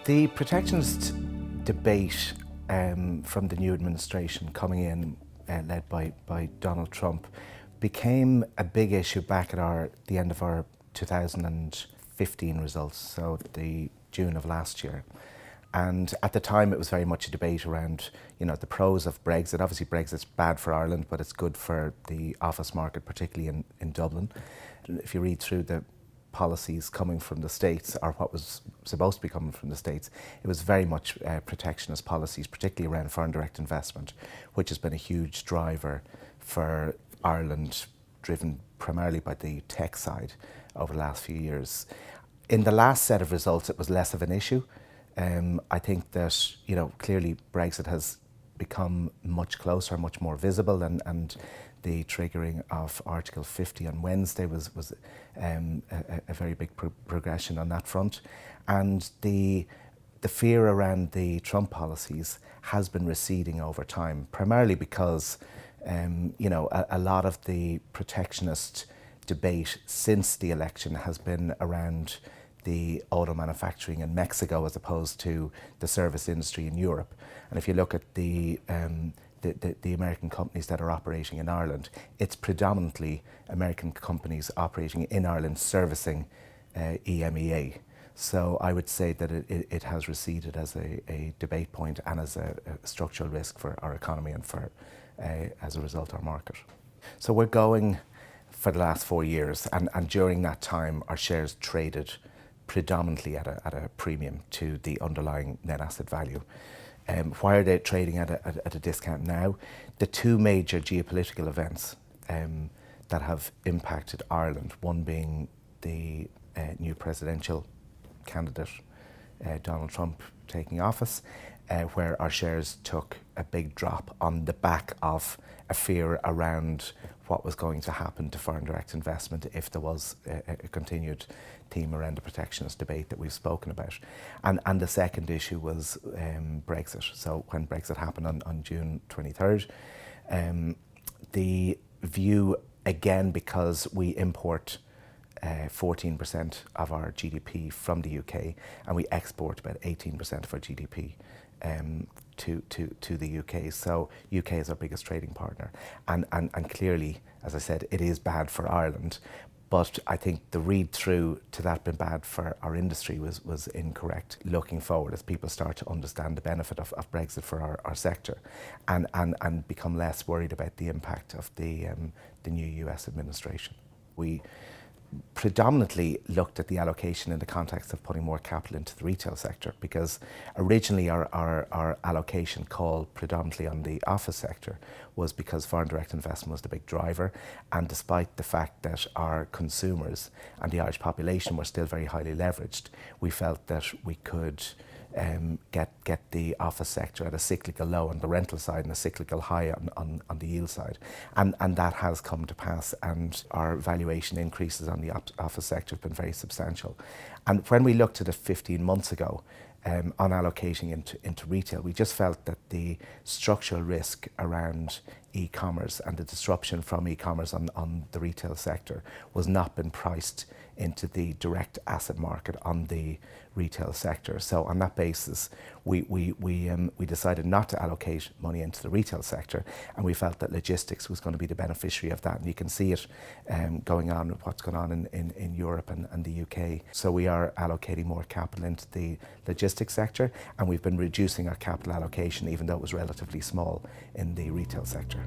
The protectionist debate from the new administration coming in, led by Donald Trump, became a big issue back at the end of our 2015 results, so the June of last year. And at the time, it was very much a debate around, the pros of Brexit. Obviously, Brexit's bad for Ireland, but it's good for the office market, particularly in Dublin. If you read through the policies coming from the States, or what was supposed to be coming from the States, it was very much protectionist policies, particularly around foreign direct investment, which has been a huge driver for Ireland, driven primarily by the tech side over the last few years. In the last set of results, it was less of an issue. I think that, clearly Brexit has become much closer, much more visible, and the triggering of Article 50 on Wednesday was a very big progression on that front. And the fear around the Trump policies has been receding over time, primarily because a lot of the protectionist debate since the election has been around the auto manufacturing in Mexico as opposed to the service industry in Europe. And if you look at the American companies that are operating in Ireland, it's predominantly American companies operating in Ireland servicing EMEA. So I would say that it has receded as a debate point and as a structural risk for our economy and for, as a result, our market. So we're going for the last 4 years, and during that time our shares traded predominantly at a premium to the underlying net asset value. Why are they trading at a discount now? The two major geopolitical events that have impacted Ireland, one being the new presidential candidate, Donald Trump, taking office, where our shares took a big drop on the back of a fear around what was going to happen to foreign direct investment if there was a continued theme around the protectionist debate that we've spoken about. And the second issue was Brexit. So when Brexit happened on June 23rd, the view, again, because we import 14% of our GDP from the UK, and we export about 18% of our GDP to the UK. So UK is our biggest trading partner. And clearly, as I said, it is bad for Ireland. But I think the read-through to that being bad for our industry was incorrect looking forward, as people start to understand the benefit of Brexit for our sector and become less worried about the impact of the new US administration. We predominantly looked at the allocation in the context of putting more capital into the retail sector, because originally our allocation called predominantly on the office sector was because foreign direct investment was the big driver, and despite the fact that our consumers and the Irish population were still very highly leveraged, we felt that we could get the office sector at a cyclical low on the rental side and a cyclical high on the yield side. And that has come to pass, and our valuation increases on the office sector have been very substantial. And when we looked at it 15 months ago, on allocating into retail, we just felt that the structural risk around e-commerce and the disruption from e-commerce on the retail sector was not been priced into the direct asset market on the retail sector. So on that basis, we decided not to allocate money into the retail sector, and we felt that logistics was going to be the beneficiary of that. And you can see it going on with what's going on in Europe and the UK. So we are allocating more capital into the logistics sector, and we've been reducing our capital allocation, even though it was relatively small, in the retail sector.